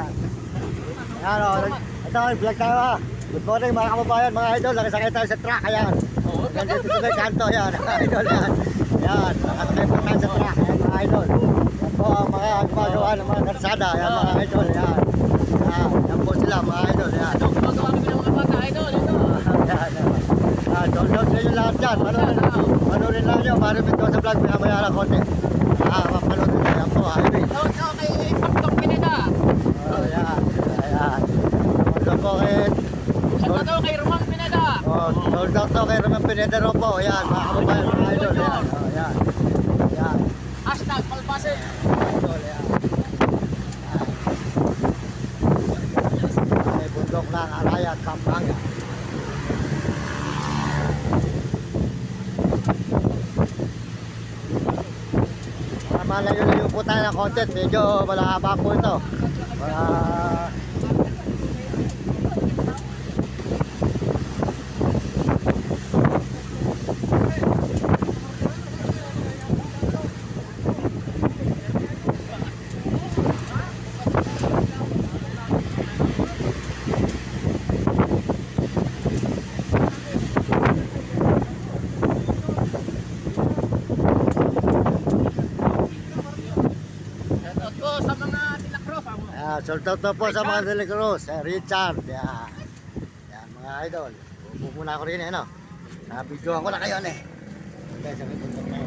Ayan o. Ito, vlog tayo ha. Good morning mga kababayan, mga idol. Nakisakay tayo sa truck. Ayan. Nandito sa may kanto. Ayan, mga idol. Ayan. Ayan. Nakasakay pa tayo sa truck. Ayan, mga idol. Yan po ang mga gumagawa ng mga karsada. Ayan, mga idol. Ayan. Ayan. Yan po sila, mga idol. Ayan. Gumagawa kami ng mga bata, idol. Ito. Ayan. Download sa inyo lahat dyan. Manorin lang nyo. Maripit ko sa vlog. Maya lang konti. Mapanood nyo. Ayan po, highway. Ito kay Paktong Pineda. Ayan. Ayan. Ito po kay... Ito kay Romang Pineda. Sold out to kay Romang Pineda rin po. Ayan, mga kababayan, mga idol. Ayan. Ayan. Ayan. Hashtag Palpasin. Idol, ayan. May bundok lang, Arayat, Pampanga. Malayo-layo po tayo ng content. Medyo malahaba po ito. Sold out na po sa mga Delicruz, Richard, yan. Yan mga idol. Pupuna ako rin no. Nabidyohan ko na kayo Okay, sabi ko na.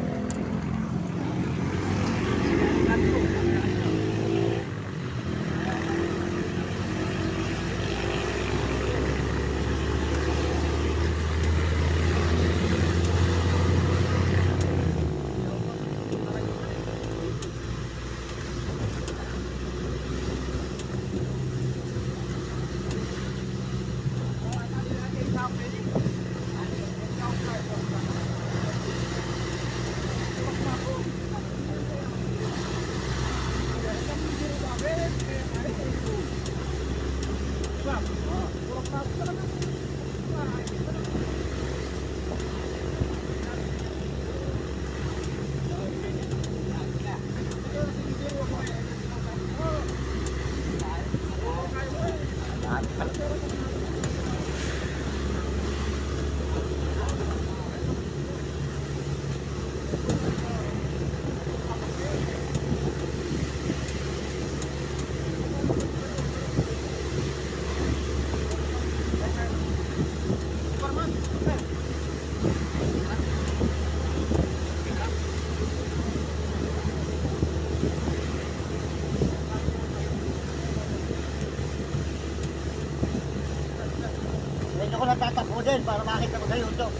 Ako lang tatapusin para makita ko sa YouTube.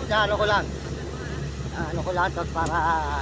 Ano ko lang. Ano ko lang para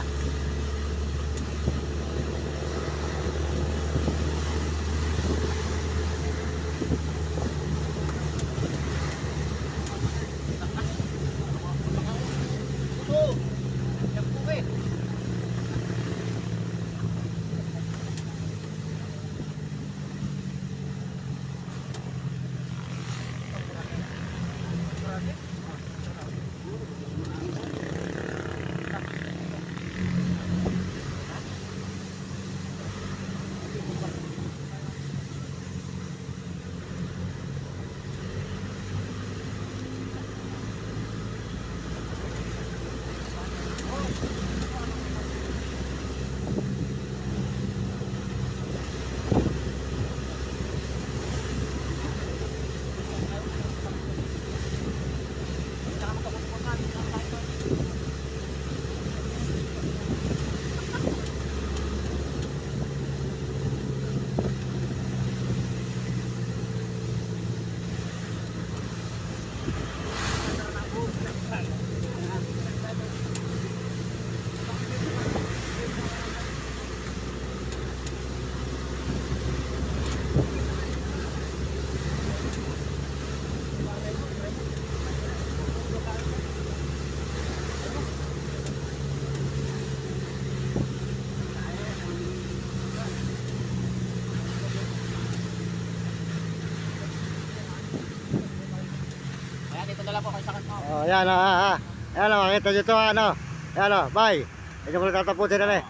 dala po kay sakit mo. Ayan makita nyo ito ano. Ayan bye. Hindi ko lang tatapusin na